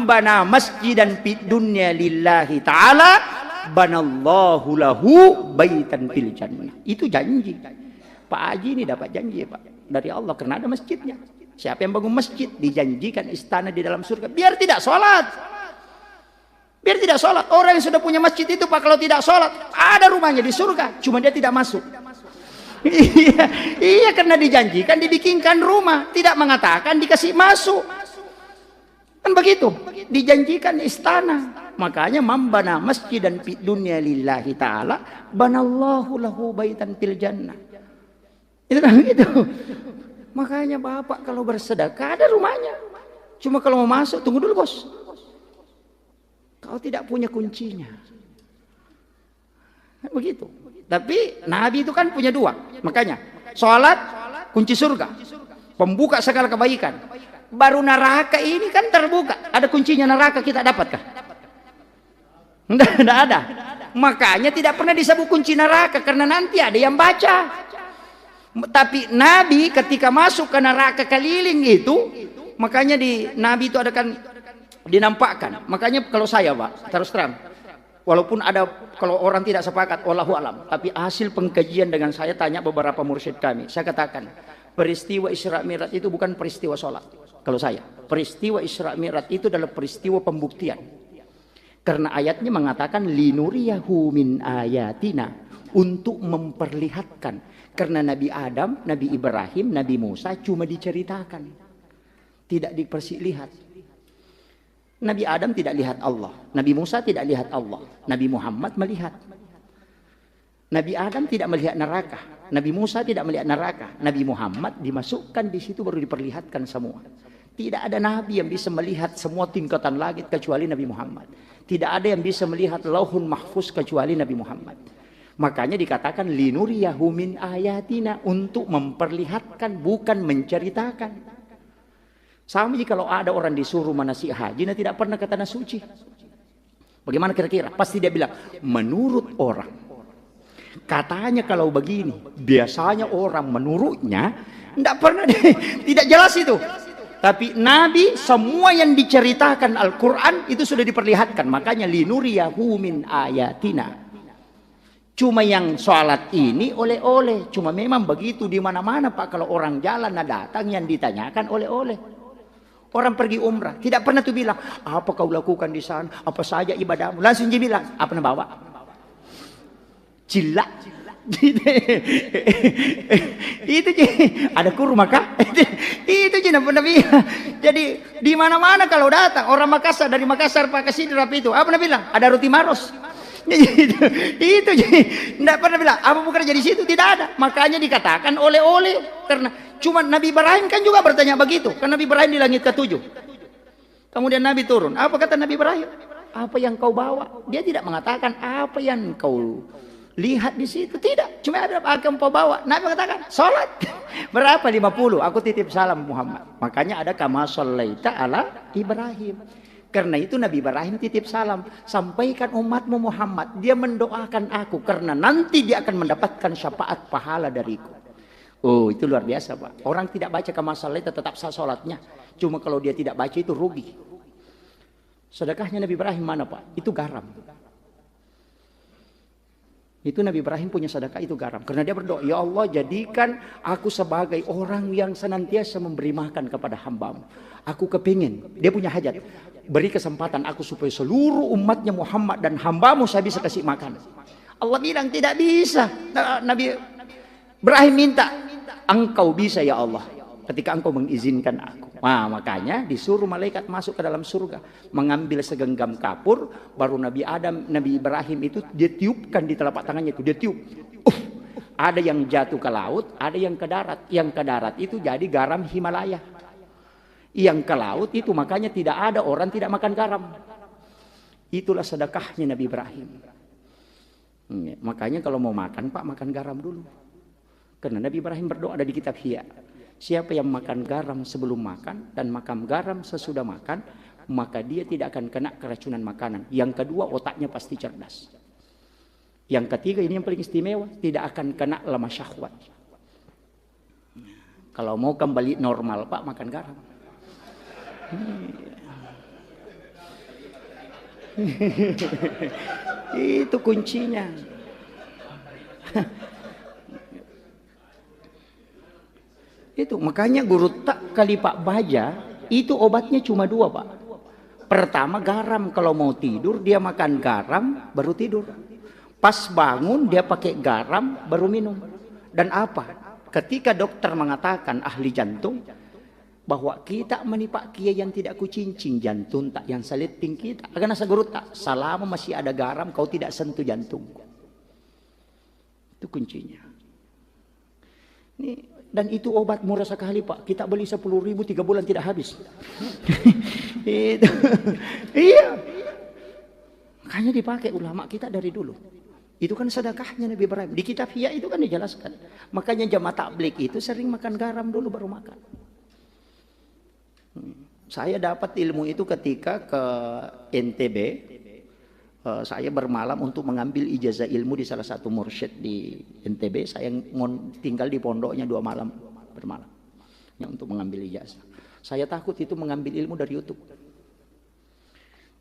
bana masjidan fid dunya lillahi ta'ala banallahu lahu baitan fil jannah. Itu janji. Pak Haji ini dapat janji Pak dari Allah karena ada masjidnya. Siapa yang bangun masjid dijanjikan istana di dalam surga. Biar tidak sholat. Biar tidak sholat. Orang yang sudah punya masjid itu Pak, kalau tidak sholat ada rumahnya di surga, cuma dia tidak masuk. Iya, karena dijanjikan dibikinkan rumah, tidak mengatakan dikasih masuk. Kan begitu, dijanjikan istana. Makanya mambana masjidan fid dunya lillahi ta'ala banallahu lahu baitan fil jannah. Itu kan gitu. Makanya Bapak kalau bersedekah ada rumahnya. Cuma kalau mau masuk tunggu dulu bos. Kau tidak punya kuncinya. Kan begitu. Tapi Nabi itu kan punya dua. Makanya sholat kunci surga, pembuka segala kebaikan. Baru neraka ini kan terbuka. Ada kuncinya neraka, kita dapatkah? Tidak ada. Makanya tidak pernah disebut kunci neraka karena nanti ada yang baca. Tapi Nabi ketika masuk ke neraka keliling itu, makanya di Nabi itu ada kan dinampakkan. Makanya kalau saya Pak terus terang, walaupun ada kalau orang tidak sepakat, wallahu alam, tapi hasil pengkajian dengan saya tanya beberapa mursyid kami, saya katakan peristiwa Isra Mi'raj itu bukan peristiwa sholat. Kalau saya, peristiwa Isra Mi'raj itu adalah peristiwa pembuktian. Karena ayatnya mengatakan linuriyahu min ayatina, untuk memperlihatkan. Karena Nabi Adam, Nabi Ibrahim, Nabi Musa cuma diceritakan, tidak diperlihat. Nabi Adam tidak lihat Allah, Nabi Musa tidak lihat Allah, Nabi Muhammad melihat. Nabi Adam tidak melihat neraka, Nabi Musa tidak melihat neraka, Nabi Muhammad dimasukkan di situ baru diperlihatkan semua. Tidak ada nabi yang bisa melihat semua tingkatan langit kecuali Nabi Muhammad. Tidak ada yang bisa melihat lauhun mahfuz kecuali Nabi Muhammad. Makanya dikatakan linuriyahu min ayatina, untuk memperlihatkan bukan menceritakan. Sama jika kalau ada orang disuruh manasik haji, dia tidak pernah ke tanah suci. Bagaimana kira-kira? Pasti dia bilang, menurut orang. Katanya kalau begini, biasanya orang menurutnya, tidak pernah, tidak jelas itu. Tapi Nabi, semua yang diceritakan Al-Quran, itu sudah diperlihatkan. Makanya, linuriyahu min ayatina. Cuma yang sholat ini oleh-oleh. Cuma memang begitu di mana-mana Pak. Kalau orang jalan datang yang ditanyakan oleh-oleh. Orang pergi umrah, tidak pernah tuh bilang, apa kau lakukan di sana, apa saja ibadahmu. Langsung dia bilang, apa nak bawa? Cilak. Itu ada kurma kah? Itu tidak pernah bilang. Jadi di mana-mana kalau datang orang Makassar, dari Makassar Pak ke sini itu, apa nak bilang? Ada roti maros. Itu tidak pernah bilang apa bukan jadi situ, tidak ada. Makanya dikatakan oleh-oleh. Karena cuma Nabi Ibrahim kan juga bertanya begitu, karena Nabi Ibrahim di langit ke-7. Kemudian Nabi turun, apa kata Nabi Ibrahim? Apa yang kau bawa? Dia tidak mengatakan apa yang kau lihat di situ, tidak. Cuma ada apa yang kau bawa. Nabi mengatakan sholat. Berapa? 50. Aku titip salam Muhammad. Makanya ada kama shallaita ala Ibrahim. Karena itu Nabi Ibrahim titip salam, sampaikan umatmu Muhammad, dia mendoakan aku karena nanti dia akan mendapatkan syafaat pahala dariku. Oh, itu luar biasa Pak. Orang tidak baca kama shallaita tetap sah sholatnya. Cuma kalau dia tidak baca itu rugi. Sedekahnya Nabi Ibrahim mana Pak? Itu garam. Itu Nabi Ibrahim punya sedekah, itu garam. Karena dia berdoa, ya Allah jadikan aku sebagai orang yang senantiasa memberi makan kepada hambamu. Aku kepingin, dia punya hajat, beri kesempatan aku supaya seluruh umatnya Muhammad dan hambamu saya bisa kasih makan. Allah bilang tidak bisa. Nabi Ibrahim minta, engkau bisa ya Allah ketika engkau mengizinkan aku. Nah, makanya disuruh malaikat masuk ke dalam surga, mengambil segenggam kapur, baru Nabi Adam, Nabi Ibrahim itu dia tiupkan di telapak tangannya itu, dia tiup. Ada yang jatuh ke laut, ada yang ke darat. Yang ke darat itu jadi garam Himalaya. Yang ke laut itu makanya tidak ada orang tidak makan garam. Itulah sedekahnya Nabi Ibrahim. Makanya kalau mau makan Pak, makan garam dulu. Karena Nabi Ibrahim berdoa ada di kitab Ihya. Siapa yang makan garam sebelum makan dan makan garam sesudah makan, maka dia tidak akan kena keracunan makanan. Yang kedua, otaknya pasti cerdas. Yang ketiga, ini yang paling istimewa, tidak akan kena lemah syahwat. Kalau mau kembali normal Pak, makan garam. Itu kuncinya. Itu makanya guru tak kali Pak Baja itu obatnya cuma 2 Pak. Pertama garam, kalau mau tidur dia makan garam baru tidur. Pas bangun dia pakai garam baru minum. Dan apa? Ketika dokter mengatakan ahli jantung bahwa kita menipak kiai yang tidak kucincin jantung tak yang saleting kita. Akan asa guru tak selama masih ada garam kau tidak sentuh jantungku. Itu kuncinya. Ini dan itu obat murah sekali Pak. Kita beli 10.000 3 bulan tidak habis. Itu. Iya. Makanya dipakai ulama kita dari dulu. Itu kan sedekahnya Nabi Ibrahim. Di kitab Ihya itu kan dijelaskan. Makanya jamaah tabligh itu sering makan garam dulu baru makan. Saya dapat ilmu itu ketika ke NTB. Saya bermalam untuk mengambil ijazah ilmu di salah satu mursyid di NTB. Saya tinggal di pondoknya 2 malam bermalam ya, untuk mengambil ijazah. Saya takut itu mengambil ilmu dari YouTube.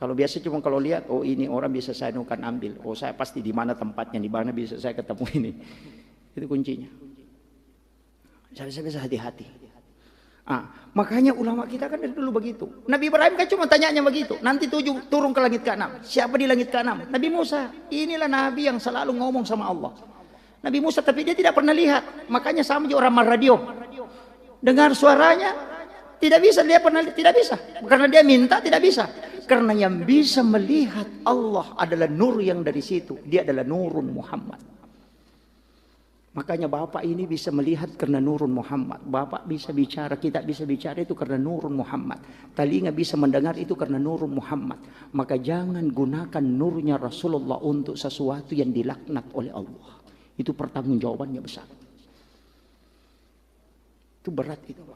Kalau biasa cuma kalau lihat, oh ini orang bisa saya nukan ambil. Oh saya pasti di mana tempatnya, di mana bisa saya ketemu ini. Itu kuncinya. Saya bisa hati-hati. Makanya ulama kita kan dari dulu begitu. Nabi Ibrahim kan cuma tanyanya begitu. Nanti turun ke langit ke-6. Siapa di langit ke-6? Nabi Musa. Inilah Nabi yang selalu ngomong sama Allah. Nabi Musa tapi dia tidak pernah lihat. Makanya sama juga orang radio. Dengar suaranya tidak bisa. Dia pernah tidak bisa. Karena dia minta tidak bisa. Karena yang bisa melihat Allah adalah nur yang dari situ. Dia adalah nurun Muhammad. Makanya Bapak ini bisa melihat karena nurun Muhammad. Bapak bisa bicara, kita bisa bicara itu karena nurun Muhammad. Telinga bisa mendengar itu karena nurun Muhammad. Maka jangan gunakan nurnya Rasulullah untuk sesuatu yang dilaknat oleh Allah. Itu pertanggungjawabannya besar. Itu berat itu.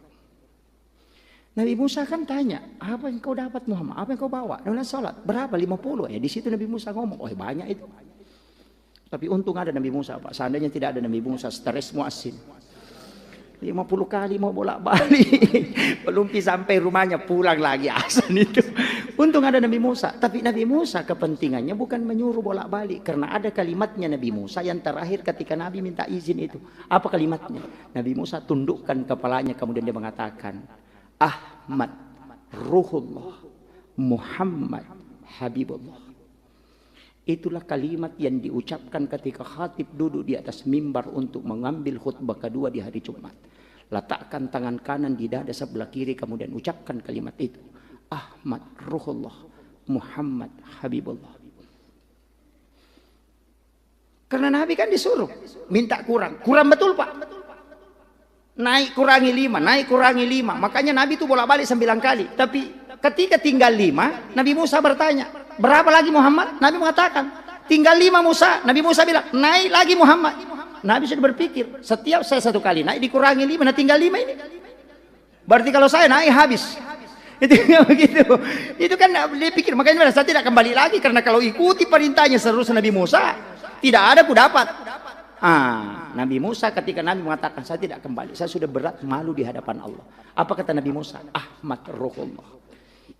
Nabi Musa kan tanya, apa yang kau dapat Muhammad? Apa yang kau bawa? Dalam salat berapa? 50 ya. Di situ Nabi Musa ngomong, oh banyak itu. Tapi untung ada Nabi Musa Pak. Seandainya tidak ada Nabi Musa, stres muasin. 50 kali mau bolak-balik. Belum sampai rumahnya pulang lagi asan itu. Untung ada Nabi Musa. Tapi Nabi Musa kepentingannya bukan menyuruh bolak-balik. Karena ada kalimatnya Nabi Musa yang terakhir ketika Nabi minta izin itu. Apa kalimatnya? Nabi Musa tundukkan kepalanya kemudian dia mengatakan, Ahmad Ruhullah Muhammad Habibullah. Itulah kalimat yang diucapkan ketika khatib duduk di atas mimbar untuk mengambil khutbah kedua di hari Jumat. Letakkan tangan kanan di dada sebelah kiri kemudian ucapkan kalimat itu. Ahmad Ruhullah Muhammad Habibullah. Karena Nabi kan disuruh minta kurang. Kurang betul Pak. Naik kurangi 5, naik kurangi 5. Makanya Nabi itu bolak-balik 9 kali. Tapi ketika tinggal 5, Nabi Musa bertanya, berapa lagi Muhammad? Nabi mengatakan, tinggal 5 Musa. Nabi Musa bilang, naik lagi Muhammad. Nabi sudah berpikir, setiap saya 1 kali naik dikurangi 5, nah tinggal 5 ini. Berarti kalau saya naik habis. Itu begitu. Itu kan dia pikir, makanya saya tidak kembali lagi. Karena kalau ikuti perintahnya seterusnya Nabi Musa, tidak ada ku dapat. Nabi Musa ketika Nabi mengatakan, saya tidak kembali. Saya sudah berat malu di hadapan Allah. Apa kata Nabi Musa? Ahmad Ruhullah.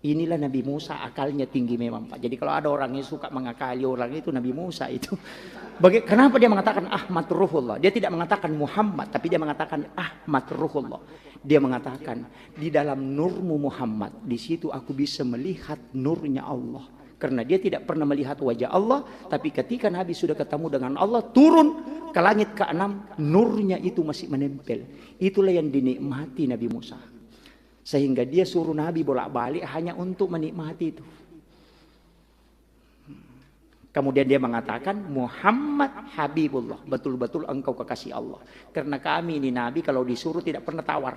Inilah Nabi Musa, akalnya tinggi memang Pak. Jadi kalau ada orang yang suka mengakali orang itu, Nabi Musa itu. Kenapa dia mengatakan Ahmad Ruhullah? Dia tidak mengatakan Muhammad, tapi dia mengatakan Ahmad Ruhullah. Dia mengatakan, di dalam nurmu Muhammad, di situ aku bisa melihat nurnya Allah. Karena dia tidak pernah melihat wajah Allah, tapi ketika Nabi sudah ketemu dengan Allah, turun ke langit ke-6, nurnya itu masih menempel. Itulah yang dinikmati Nabi Musa. Sehingga dia suruh Nabi bolak-balik hanya untuk menikmati itu. Kemudian dia mengatakan, Muhammad Habibullah. Betul-betul engkau kekasih Allah. Karena kami ini Nabi kalau disuruh tidak pernah tawar.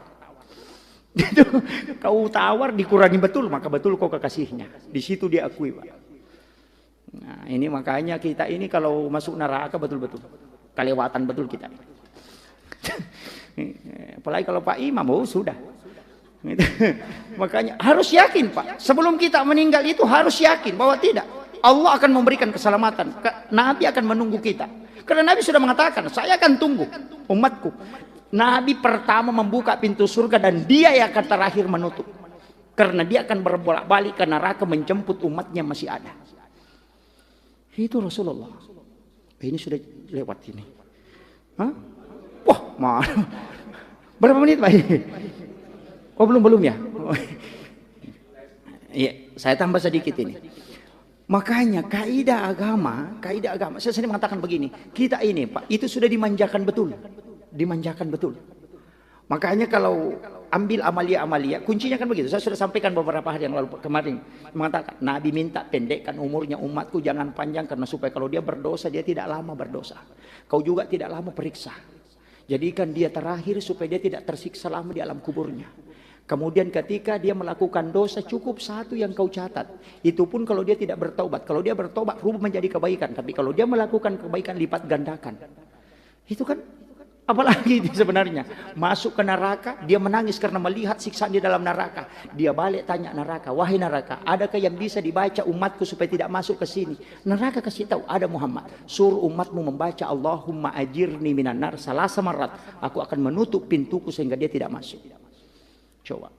Kau tawar dikurangi betul, maka betul kau kekasihnya. Di situ dia akui Pak. Nah ini makanya kita ini kalau masuk neraka betul-betul. Kelewatan betul kita. Apalagi kalau Pak Imam, oh sudah. Makanya harus yakin Pak, sebelum kita meninggal itu harus yakin bahwa tidak, Allah akan memberikan keselamatan. Nabi akan menunggu kita. Karena Nabi sudah mengatakan, saya akan tunggu umatku. Nabi pertama membuka pintu surga dan dia yang akan terakhir menutup. Karena dia akan berbolak-balik ke neraka menjemput umatnya masih ada. Itu Rasulullah. Ini sudah lewat ini. Hah? Wah, mana? Berapa menit Pak? Oh belum ya? Iya, saya tambah sedikit ini. Makanya kaidah agama, saya sering mengatakan begini, kita ini Pak, itu sudah dimanjakan betul. Dimanjakan betul. Makanya kalau ambil amalia-amalia, kuncinya kan begitu. Saya sudah sampaikan beberapa hari yang lalu kemarin, mengatakan Nabi minta pendekkan umurnya umatku, jangan panjang, karena supaya kalau dia berdosa dia tidak lama berdosa. Kau juga tidak lama periksa. Jadikan dia terakhir supaya dia tidak tersiksa lama di alam kuburnya. Kemudian ketika dia melakukan dosa, cukup satu yang kau catat. Itu pun kalau dia tidak bertobat. Kalau dia bertobat rubah menjadi kebaikan. Tapi kalau dia melakukan kebaikan lipat gandakan. Itu kan apalagi sebenarnya. Masuk ke neraka, dia menangis karena melihat siksaan di dalam neraka. Dia balik tanya neraka, wahai neraka, adakah yang bisa dibaca umatku supaya tidak masuk ke sini? Neraka kasih tahu, ada Muhammad. Suruh umatmu membaca Allahumma ajirni minan nar salasa marat. Aku akan menutup pintuku sehingga dia tidak masuk. Coba.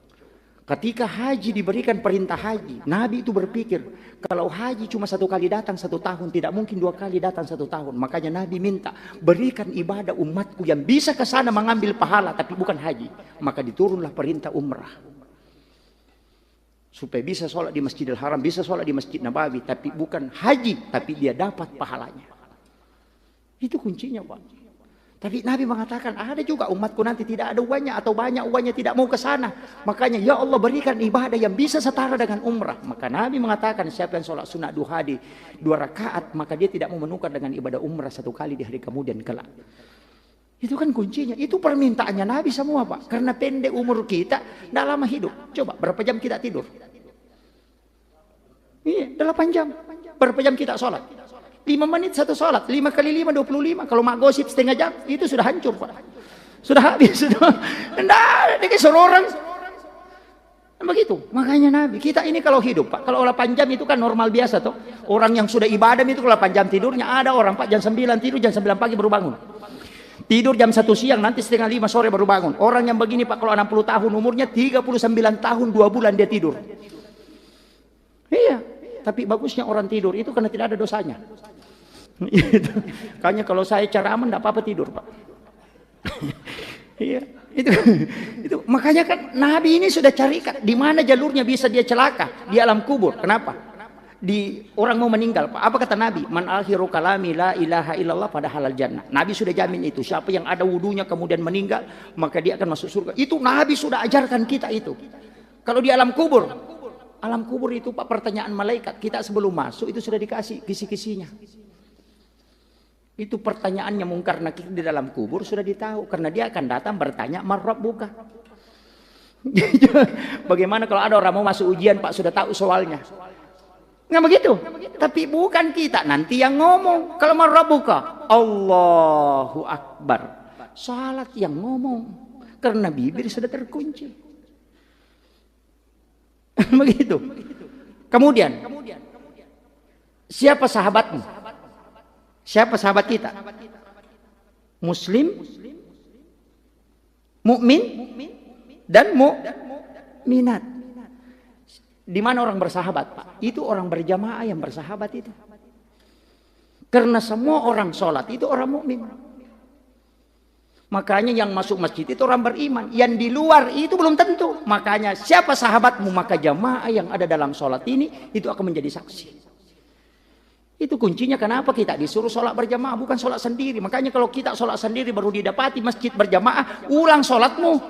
Ketika haji diberikan perintah haji, Nabi itu berpikir, kalau haji cuma 1 kali datang 1 tahun, tidak mungkin 2 kali datang 1 tahun. Makanya Nabi minta, berikan ibadah umatku yang bisa ke sana mengambil pahala, tapi bukan haji. Maka diturunlah perintah umrah. Supaya bisa sholat di Masjidil Haram, bisa sholat di Masjid Nabawi, tapi bukan haji, tapi dia dapat pahalanya. Itu kuncinya Pak. Tapi Nabi mengatakan ada juga umatku nanti tidak ada uangnya atau banyak uangnya tidak mau ke sana. Makanya ya Allah berikan ibadah yang bisa setara dengan umrah. Maka Nabi mengatakan siapa yang sholat sunat duha di 2 rakaat maka dia tidak mau menukar dengan ibadah umrah 1 kali di hari kemudian kelak. Itu kan kuncinya. Itu permintaannya Nabi semua Pak. Karena pendek umur kita, tidak lama hidup. Coba berapa jam kita tidur? Iya 8 jam. Berapa jam kita sholat? 5 menit 1 sholat, 5 kali 5, 25. Kalau mak gosip setengah jam, itu sudah hancur Pak. Sudah habis, sudah. Tidak ada, dia orang. Begitu, makanya Nabi. Kita ini kalau hidup Pak, kalau 8 jam itu kan normal biasa toh. Orang yang sudah ibadah itu kalau 8 jam tidurnya, ada orang Pak jam 9 tidur, jam 9 pagi baru bangun. Tidur jam 1 siang, nanti setengah 5 sore baru bangun. Orang yang begini Pak, kalau 60 tahun umurnya, 39 tahun 2 bulan dia tidur. Iya, tapi bagusnya orang tidur itu karena tidak ada dosanya. Kayaknya kalau saya ceramah tidak apa-apa tidur Pak. Iya, itu makanya kan Nabi ini sudah carikan di mana jalurnya bisa dia celaka di alam kubur. Kenapa? Di orang mau meninggal Pak. Apa kata Nabi? Man akhiru kalami la ilaha illallah pada halal jannah. Nabi sudah jamin itu. Siapa yang ada wudunya kemudian meninggal maka dia akan masuk surga. Itu Nabi sudah ajarkan kita itu. Kalau di alam kubur itu Pak pertanyaan malaikat kita sebelum masuk itu sudah dikasih kisi-kisinya. Itu pertanyaannya mungkar nakir di dalam kubur sudah ditahu karena dia akan datang bertanya man rabbuka. Bagaimana kalau ada orang mau masuk ujian Pak sudah tahu soalnya. Nggak begitu. Tapi bukan kita nanti yang ngomong. Kalau man rabbuka Allahu Akbar. Salat yang ngomong karena bibir sudah terkunci. Begitu. Kemudian siapa sahabatmu? Siapa sahabat kita? Muslim, mukmin, dan mukminat. Di mana orang bersahabat, Pak? Itu orang berjamaah yang bersahabat itu. Karena semua orang sholat itu orang mukmin. Makanya yang masuk masjid itu orang beriman. Yang di luar itu belum tentu. Makanya siapa sahabatmu maka jamaah yang ada dalam sholat ini itu akan menjadi saksi. Itu kuncinya kenapa kita disuruh sholat berjamaah bukan sholat sendiri. Makanya kalau kita sholat sendiri baru didapati masjid berjamaah, ulang sholatmu.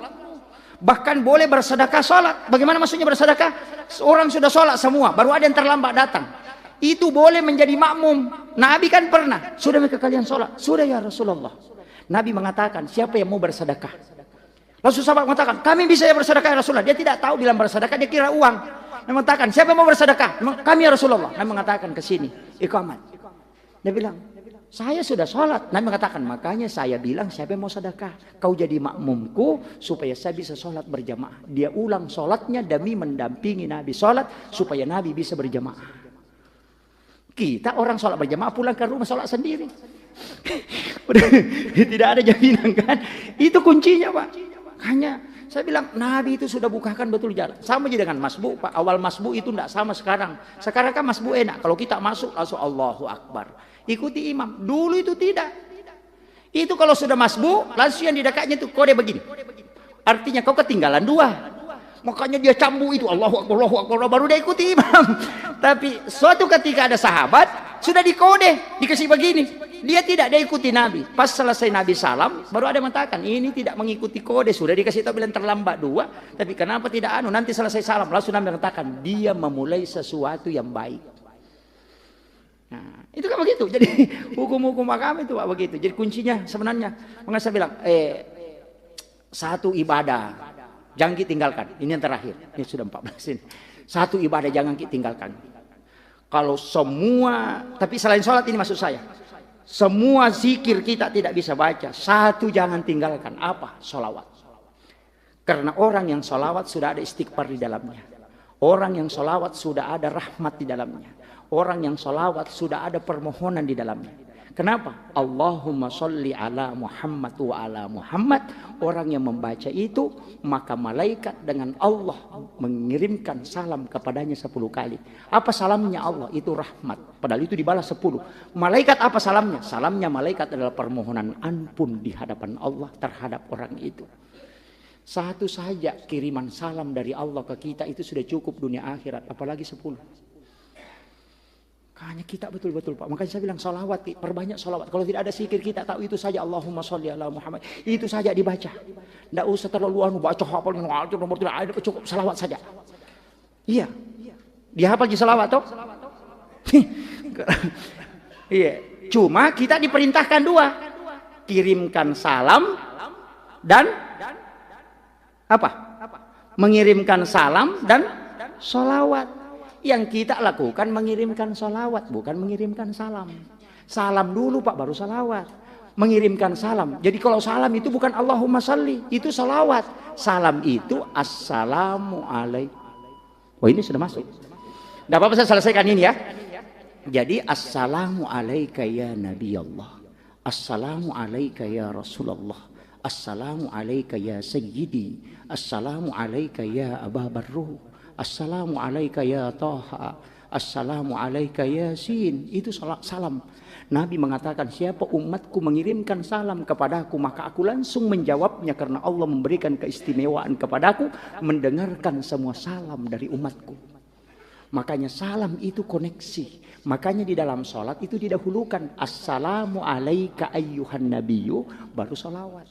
Bahkan boleh bersedekah sholat. Bagaimana maksudnya bersedekah? Orang sudah sholat semua, baru ada yang terlambat datang. Itu boleh menjadi makmum. Nabi kan pernah, sudah mereka kalian sholat? Sudah ya Rasulullah. Nabi mengatakan, siapa yang mau bersedekah? Lalu sahabat mengatakan, kami bisa ya bersedekah ya Rasulullah. Dia tidak tahu bilang bersedekah, dia kira uang. Dia mengatakan, siapa yang mau bersedekah? Kami ya Rasulullah. Nabi mengatakan ke sini, iqamat. Dia bilang, saya sudah sholat. Nabi mengatakan, makanya saya bilang siapa yang mau sedekah? Kau jadi makmumku supaya saya bisa sholat berjamaah. Dia ulang sholatnya demi mendampingi Nabi sholat supaya Nabi bisa berjamaah. Kita orang sholat berjamaah pulang ke rumah sholat sendiri. Tidak ada jaminan kan? Itu kuncinya Pak. Makanya Saya bilang Nabi itu sudah bukakan betul jalan. Sama aja dengan masbu, Pak. Awal masbu itu tidak sama sekarang. Sekarang kan masbu enak. Kalau kita masuk langsung Allahu Akbar. Ikuti imam. Dulu itu tidak. Itu kalau sudah masbu, langsung yang di dekatnya itu kode begini. Artinya kau ketinggalan 2. Makanya dia cambu itu Allahu Akbar, baru dia ikuti imam. Tapi suatu ketika ada sahabat sudah dikode, dikasih begini. Dia tidak, dia ikuti Nabi. Pas selesai Nabi salam, baru ada yang mengatakan ini tidak mengikuti kode. Sudah dikasih tahu bilang terlambat 2, tapi kenapa tidak nanti selesai salam. Langsung Nabi mengatakan dia memulai sesuatu yang baik. Nah, itu kan begitu. Jadi hukum-hukum agama itu Pak begitu. Jadi kuncinya sebenarnya, makanya saya bilang satu ibadah jangan kita tinggalkan. Ini yang terakhir. Ini sudah 14 ini. Satu ibadah jangan kita tinggalkan. Kalau semua, tapi selain sholat ini maksud saya, semua zikir kita tidak bisa baca. Satu jangan tinggalkan. Apa? Sholawat. Karena orang yang sholawat sudah ada istighfar di dalamnya. Orang yang sholawat sudah ada rahmat di dalamnya. Orang yang sholawat sudah ada permohonan di dalamnya. Kenapa? Allahumma sholli ala Muhammad wa ala Muhammad. Orang yang membaca itu, maka malaikat dengan Allah mengirimkan salam kepadanya 10 kali. Apa salamnya Allah? Itu rahmat. Padahal itu dibalas 10. Malaikat apa salamnya? Salamnya malaikat adalah permohonan ampun di hadapan Allah terhadap orang itu. Satu saja kiriman salam dari Allah ke kita itu sudah cukup dunia akhirat. Apalagi 10. Hanya kita betul-betul Pak. Makanya saya bilang salawat, perbanyak salawat. Kalau tidak ada zikir kita tahu itu saja Allahumma sholli ala Muhammad. Itu saja dibaca. Tidak usah terlalu baca hafal nomor tidak ada, cukup salawat saja. Iya. Dihafal di salawat toh? Iya. Cuma kita diperintahkan 2. Kirimkan salam dan apa? Mengirimkan salam dan salawat. Yang kita lakukan mengirimkan salawat, bukan mengirimkan salam. Salam dulu Pak, baru salawat. Mengirimkan salam. Jadi kalau salam itu bukan Allahumma sholli, itu salawat. Salam itu assalamu alaikum. Oh ini sudah masuk. Tidak apa-apa saya selesaikan ini ya. Jadi assalamu alaika ya Nabi Allah. Assalamu alaika ya Rasulullah. Assalamu alaika ya Sayyidi. Assalamu alaika ya Aba Barruh. Assalamu alaika ya Taha. Assalamu alaika ya Sin. Itu salam. Nabi mengatakan siapa umatku mengirimkan salam kepadaku maka aku langsung menjawabnya karena Allah memberikan keistimewaan kepadaku mendengarkan semua salam dari umatku. Makanya salam itu koneksi. Makanya di dalam sholat itu didahulukan assalamu alaika ayyuhan nabiyyu baru sholawat.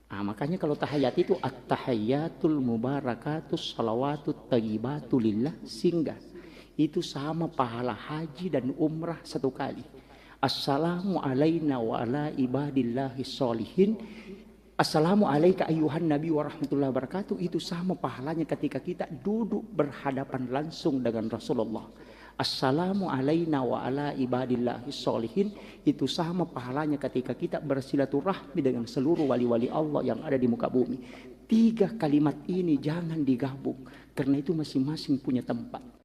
Nah, makanya kalau tahiyat itu at-tahiyyatul mubarakatus salawatut thayyibatu lillah singgah. Itu sama pahala haji dan umrah 1 kali. Assalamu alaina wa ala ibadillahi sholihin. Assalamu alaika ayyuhan nabi wa rahmatullahi wabarakatuh. Itu sama pahalanya ketika kita duduk berhadapan langsung dengan Rasulullah. Assalamu alaina wa ala ibadillahi sholihin. Itu sama pahalanya ketika kita bersilaturahmi dengan seluruh wali-wali Allah yang ada di muka bumi. 3 kalimat ini jangan digabung karena itu masing-masing punya tempat.